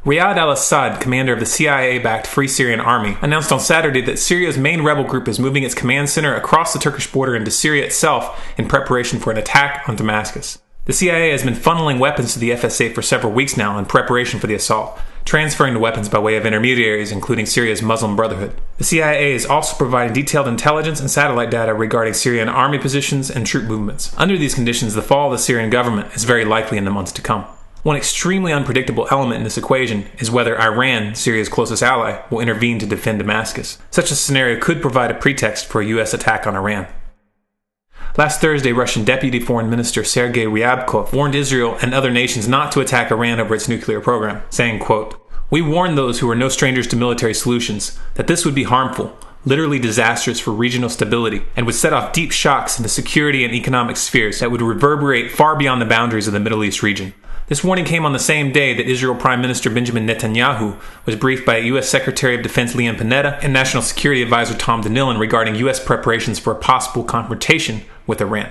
Riyad al-Assad, commander of the CIA-backed Free Syrian Army, announced on Saturday that Syria's main rebel group is moving its command center across the Turkish border into Syria itself in preparation for an attack on Damascus. The CIA has been funneling weapons to the FSA for several weeks now in preparation for the assault, transferring the weapons by way of intermediaries, including Syria's Muslim Brotherhood. The CIA is also providing detailed intelligence and satellite data regarding Syrian army positions and troop movements. Under these conditions, the fall of the Syrian government is very likely in the months to come. One extremely unpredictable element in this equation is whether Iran, Syria's closest ally, will intervene to defend Damascus. Such a scenario could provide a pretext for a U.S. attack on Iran. Last Thursday, Russian Deputy Foreign Minister Sergei Ryabkov warned Israel and other nations not to attack Iran over its nuclear program, saying, quote, "We warn those who are no strangers to military solutions that this would be harmful, literally disastrous for regional stability, and would set off deep shocks in the security and economic spheres that would reverberate far beyond the boundaries of the Middle East region." This warning came on the same day that Israel Prime Minister Benjamin Netanyahu was briefed by U.S. Secretary of Defense Leon Panetta and National Security Advisor Tom Donilon regarding U.S. preparations for a possible confrontation with Iran.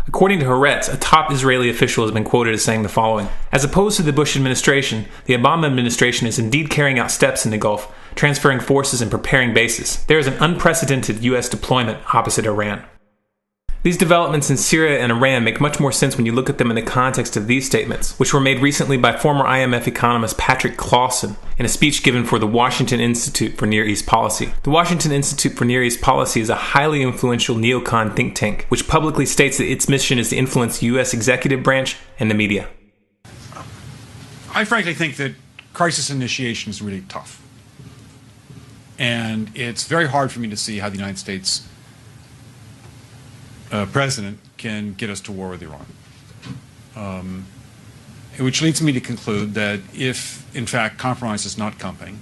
According to Haaretz, a top Israeli official has been quoted as saying the following: "As opposed to the Bush administration, the Obama administration is indeed carrying out steps in the Gulf, transferring forces and preparing bases. There is an unprecedented U.S. deployment opposite Iran." These developments in Syria and Iran make much more sense when you look at them in the context of these statements, which were made recently by former IMF economist Patrick Clausen in a speech given for the Washington Institute for Near East Policy. The Washington Institute for Near East Policy is a highly influential neocon think tank, which publicly states that its mission is to influence the U.S. executive branch and the media. I frankly think that crisis initiation is really tough. And it's very hard for me to see how the United States president can get us to war with Iran. Which leads me to conclude that if, in fact, compromise is not coming,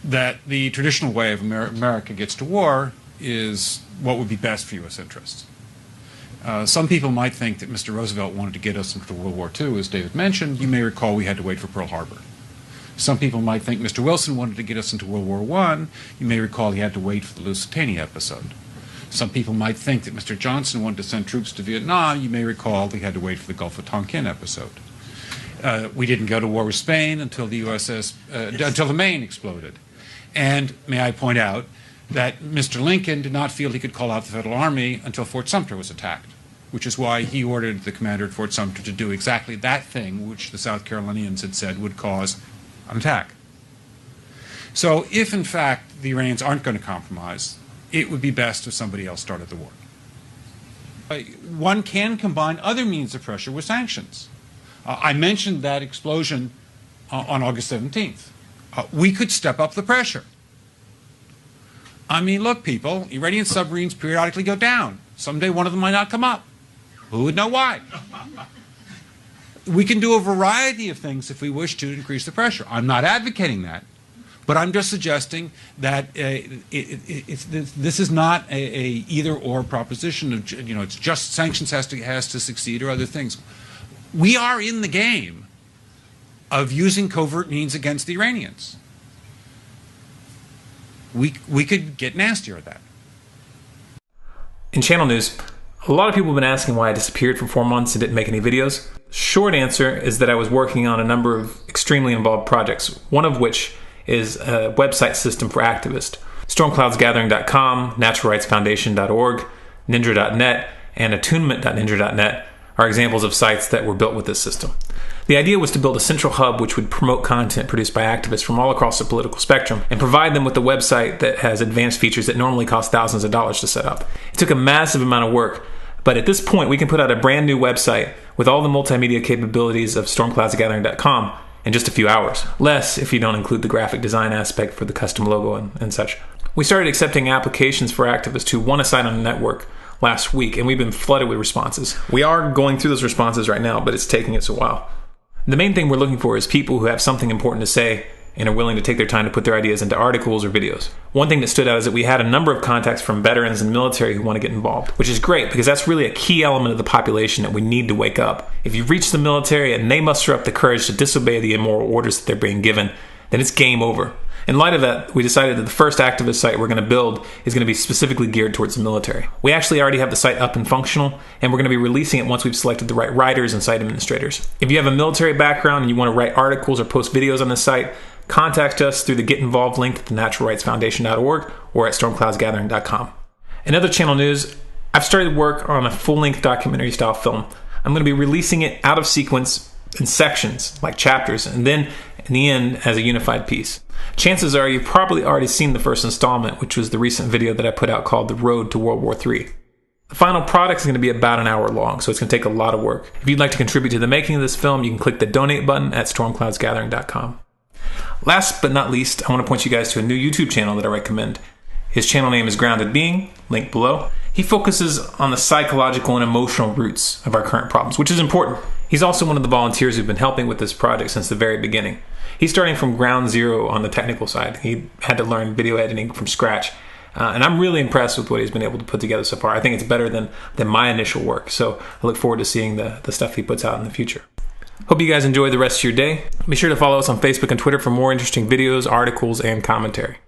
that the traditional way of America gets to war is what would be best for U.S. interests. Some people might think that Mr. Roosevelt wanted to get us into World War II, as David mentioned. You may recall we had to wait for Pearl Harbor. Some people might think Mr. Wilson wanted to get us into World War I. You may recall he had to wait for the Lusitania episode. Some people might think that Mr. Johnson wanted to send troops to Vietnam. You may recall he had to wait for the Gulf of Tonkin episode. We didn't go to war with Spain until the until the Maine exploded. And may I point out that Mr. Lincoln did not feel he could call out the Federal Army until Fort Sumter was attacked, which is why he ordered the commander at Fort Sumter to do exactly that thing which the South Carolinians had said would cause an attack. So if, in fact, the Iranians aren't going to compromise, it would be best if somebody else started the war. One can combine other means of pressure with sanctions. I mentioned that explosion on August 17th. We could step up the pressure. I mean, look, people, Iranian submarines periodically go down. Someday one of them might not come up. Who would know why? We can do a variety of things if we wish to increase the pressure. I'm not advocating that. But I'm just suggesting that this is not a either-or proposition of, it's just sanctions has to succeed or other things. We are in the game of using covert means against the Iranians. We could get nastier at that. In channel news, a lot of people have been asking why I disappeared for 4 months and didn't make any videos. Short answer is that I was working on a number of extremely involved projects, one of which is a website system for activists. StormCloudsGathering.com, NaturalRightsFoundation.org, Ninja.net, and Attunement.ninja.net are examples of sites that were built with this system. The idea was to build a central hub which would promote content produced by activists from all across the political spectrum and provide them with a website that has advanced features that normally cost thousands of dollars to set up. It took a massive amount of work, but at this point we can put out a brand new website with all the multimedia capabilities of StormCloudsGathering.com in just a few hours. Less if you don't include the graphic design aspect for the custom logo and such. We started accepting applications for activists who want a site on the network last week, and we've been flooded with responses. We are going through those responses right now, but it's taking us a while. The main thing we're looking for is people who have something important to say and are willing to take their time to put their ideas into articles or videos. One thing that stood out is that we had a number of contacts from veterans and military who want to get involved, which is great because that's really a key element of the population that we need to wake up. If you've reached the military and they muster up the courage to disobey the immoral orders that they're being given, then it's game over. In light of that, we decided that the first activist site we're going to build is going to be specifically geared towards the military. We actually already have the site up and functional, and we're going to be releasing it once we've selected the right writers and site administrators. If you have a military background and you want to write articles or post videos on the site, contact us through the Get Involved link at thenaturalrightsfoundation.org or at StormCloudsGathering.com. In other channel news, I've started work on a full-length documentary-style film. I'm going to be releasing it out of sequence in sections, like chapters, and then in the end as a unified piece. Chances are you've probably already seen the first installment, which was the recent video that I put out called The Road to World War III. The final product is going to be about an hour long, so it's going to take a lot of work. If you'd like to contribute to the making of this film, you can click the donate button at StormCloudsGathering.com. Last but not least, I want to point you guys to a new YouTube channel that I recommend. His channel name is Grounded Being, link below. He focuses on the psychological and emotional roots of our current problems, which is important. He's also one of the volunteers who've been helping with this project since the very beginning. He's starting from ground zero on the technical side. He had to learn video editing from scratch. And I'm really impressed with what he's been able to put together so far. I think it's better than my initial work. So I look forward to seeing the stuff he puts out in the future. Hope you guys enjoy the rest of your day. Be sure to follow us on Facebook and Twitter for more interesting videos, articles, and commentary.